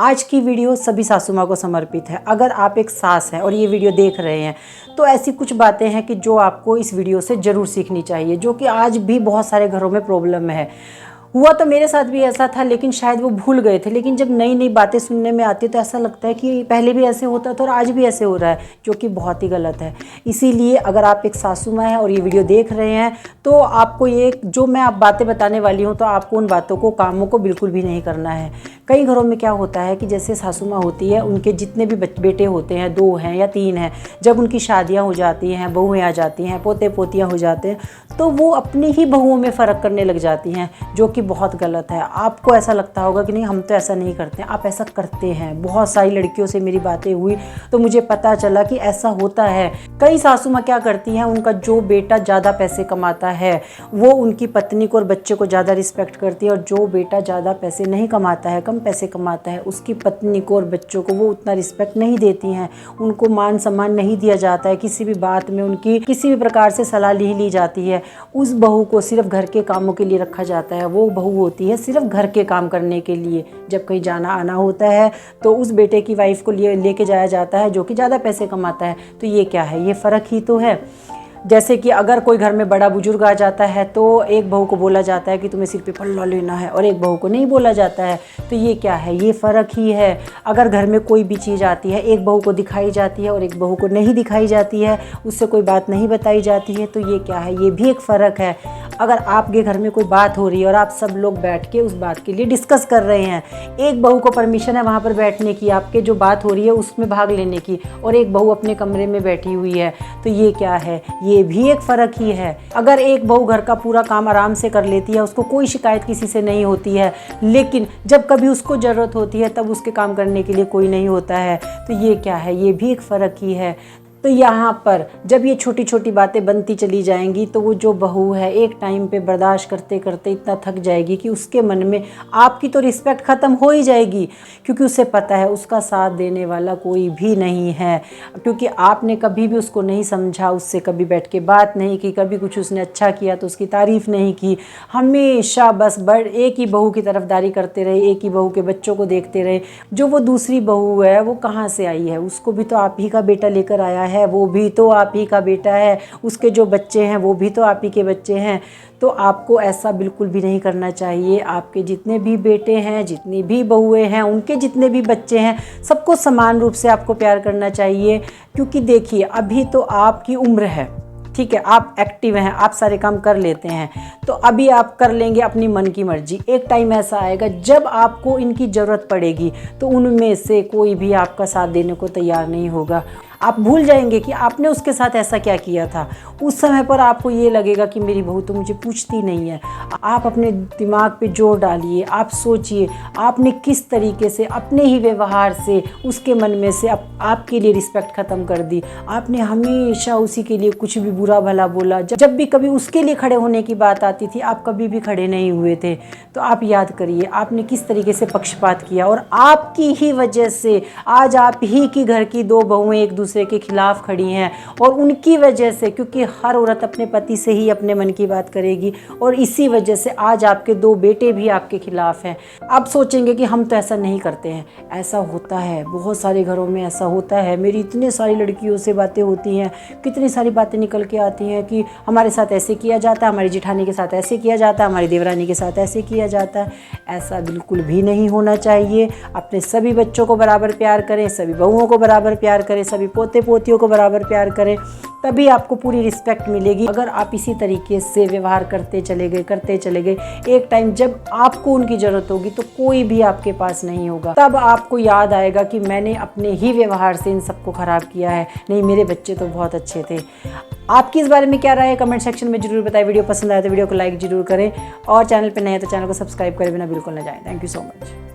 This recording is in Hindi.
आज की वीडियो सभी सासू माँ को समर्पित है। अगर आप एक सास हैं और ये वीडियो देख रहे हैं तो ऐसी कुछ बातें हैं कि जो आपको इस वीडियो से ज़रूर सीखनी चाहिए, जो कि आज भी बहुत सारे घरों में प्रॉब्लम है। हुआ तो मेरे साथ भी ऐसा था, लेकिन शायद वो भूल गए थे। लेकिन जब नई नई बातें सुनने में आती है तो ऐसा लगता है कि पहले भी ऐसे होता था और आज भी ऐसे हो रहा है, जो कि बहुत ही गलत है। इसीलिए अगर आप एक सासू माँ हैं और ये वीडियो देख रहे हैं तो आपको ये जो मैं आप बातें बताने वाली हूँ तो आपको उन बातों को, कामों को बिल्कुल भी नहीं करना है। कई घरों में क्या होता है कि जैसे सासू माँ होती है, उनके जितने भी बेटे होते हैं, 2 हैं या 3 हैं, जब उनकी शादियाँ हो जाती हैं, बहुएँ आ जाती हैं, पोते पोतियाँ हो जाते हैं, तो वो अपनी ही बहुओं में फ़र्क करने लग जाती हैं, जो कि बहुत गलत है। आपको ऐसा लगता होगा कि नहीं, हम तो ऐसा नहीं करते, आप ऐसा करते हैं। बहुत सारी लड़कियों से मेरी बातें हुई तो मुझे पता चला कि ऐसा होता है। कई सासू माँ क्या करती हैं, उनका जो बेटा ज़्यादा पैसे कमाता है वो उनकी पत्नी को और बच्चे को ज़्यादा रिस्पेक्ट करती है, और जो बेटा ज़्यादा पैसे नहीं कमाता है, कम पैसे कमाता है, उसकी पत्नी को और बच्चों को वो उतना रिस्पेक्ट नहीं देती हैं। उनको मान सम्मान नहीं दिया जाता है, किसी भी बात में उनकी किसी भी प्रकार से सलाह नहीं ली जाती है। उस बहू को सिर्फ घर के कामों के लिए रखा जाता है। वो बहू होती है सिर्फ घर के काम करने के लिए। जब कहीं जाना आना होता है तो उस बेटे की वाइफ को लेके जाया जाता है जो कि ज़्यादा पैसे कमाता है। तो ये क्या है, ये फ़र्क ही तो है। जैसे कि अगर कोई घर में बड़ा बुजुर्ग आ जाता है तो एक बहू को बोला जाता है कि तुम्हें सिर पे पल्ला लेना है, और एक बहू को नहीं बोला जाता है। तो ये क्या है, ये फ़र्क ही है। अगर घर में कोई भी चीज़ आती है, एक बहू को दिखाई जाती है और एक बहू को नहीं दिखाई जाती है, उससे कोई बात नहीं बताई जाती है, तो ये क्या है, ये भी एक फ़र्क है। अगर आपके घर में कोई बात हो रही है और आप सब लोग बैठ के उस बात के लिए डिस्कस कर रहे हैं, एक बहू को परमिशन है वहाँ पर बैठने की, आपके जो बात हो रही है उसमें भाग लेने की, और एक बहू अपने कमरे में बैठी हुई है, तो ये क्या है, ये भी एक फ़र्क ही है। अगर एक बहू घर का पूरा काम आराम से कर लेती है, उसको कोई शिकायत किसी से नहीं होती है, लेकिन जब कभी उसको ज़रूरत होती है तब उसके काम करने के लिए कोई नहीं होता है, तो ये क्या है, ये भी एक फ़र्क ही है। तो यहाँ पर जब ये छोटी छोटी बातें बनती चली जाएंगी तो वो जो बहू है एक टाइम पे बर्दाश्त करते करते इतना थक जाएगी कि उसके मन में आपकी तो रिस्पेक्ट ख़त्म हो ही जाएगी, क्योंकि उसे पता है उसका साथ देने वाला कोई भी नहीं है। क्योंकि आपने कभी भी उसको नहीं समझा, उससे कभी बैठ के बात नहीं की, कभी कुछ उसने अच्छा किया तो उसकी तारीफ़ नहीं की। हमेशा बस एक ही बहू की तरफदारी करते रहे, एक ही बहू के बच्चों को देखते रहे। जो वो दूसरी बहू है वो कहाँ से आई है, उसको भी तो आप ही का बेटा लेकर आया है, वो भी तो आप ही का बेटा है, उसके जो बच्चे हैं वो भी तो आप ही के बच्चे हैं। तो आपको ऐसा बिल्कुल भी नहीं करना चाहिए। आपके जितने भी बेटे हैं, जितनी भी बहुएं हैं, उनके जितने भी बच्चे हैं, सबको समान रूप से आपको प्यार करना चाहिए। क्योंकि देखिए, अभी तो आपकी उम्र है, ठीक है, आप एक्टिव हैं, आप सारे काम कर लेते हैं, तो अभी आप कर लेंगे अपनी मन की मर्जी। एक टाइम ऐसा आएगा जब आपको इनकी ज़रूरत पड़ेगी तो उनमें से कोई भी आपका साथ देने को तैयार नहीं होगा। आप भूल जाएंगे कि आपने उसके साथ ऐसा क्या किया था। उस समय पर आपको ये लगेगा कि मेरी बहू तो मुझे पूछती नहीं है। आप अपने दिमाग पे जोर डालिए, आप सोचिए आपने किस तरीके से अपने ही व्यवहार से उसके मन में से आपके लिए रिस्पेक्ट ख़त्म कर दी। आपने हमेशा उसी के लिए कुछ भी बुरा भला बोला। जब भी कभी उसके लिए खड़े होने की बात आती थी, आप कभी भी खड़े नहीं हुए थे। तो आप याद करिए आपने किस तरीके से पक्षपात किया, और आपकी ही वजह से आज आप ही की घर की 2 बहुएं एक दूसरे के खिलाफ खड़ी हैं, और उनकी वजह से, क्योंकि हर औरत अपने पति से ही अपने मन की बात करेगी, और इसी वजह से आज आपके 2 बेटे भी आपके खिलाफ हैं। आप सोचेंगे कि हम तो ऐसा नहीं करते हैं। ऐसा होता है, बहुत सारे घरों में ऐसा होता है। मेरी इतने सारी लड़कियों से बातें होती हैं, कितनी सारी बातें निकल के आती हैं कि हमारे साथ ऐसे किया जाता है, हमारी जिठानी के साथ ऐसे किया जाता है, हमारी देवरानी के साथ ऐसे किया जाता है। ऐसा बिल्कुल भी नहीं होना चाहिए। अपने सभी बच्चों को बराबर प्यार करें, सभी बहुओं को बराबर प्यार करें, सभी पोते पोतियों को बराबर प्यार करें, तभी आपको पूरी रिस्पेक्ट मिलेगी। अगर आप इसी तरीके से व्यवहार करते चले गए, एक टाइम जब आपको उनकी ज़रूरत होगी तो कोई भी आपके पास नहीं होगा। तब आपको याद आएगा कि मैंने अपने ही व्यवहार से इन सबको ख़राब किया है, नहीं मेरे बच्चे तो बहुत अच्छे थे। आपकी इस बारे में क्या राय है, कमेंट सेक्शन में जरूर बताएं। वीडियो पसंद आए तो वीडियो को लाइक जरूर करें, और चैनल पर नए हैं तो चैनल को सब्सक्राइब करे बिना बिल्कुल ना जाएं। Thank you so much.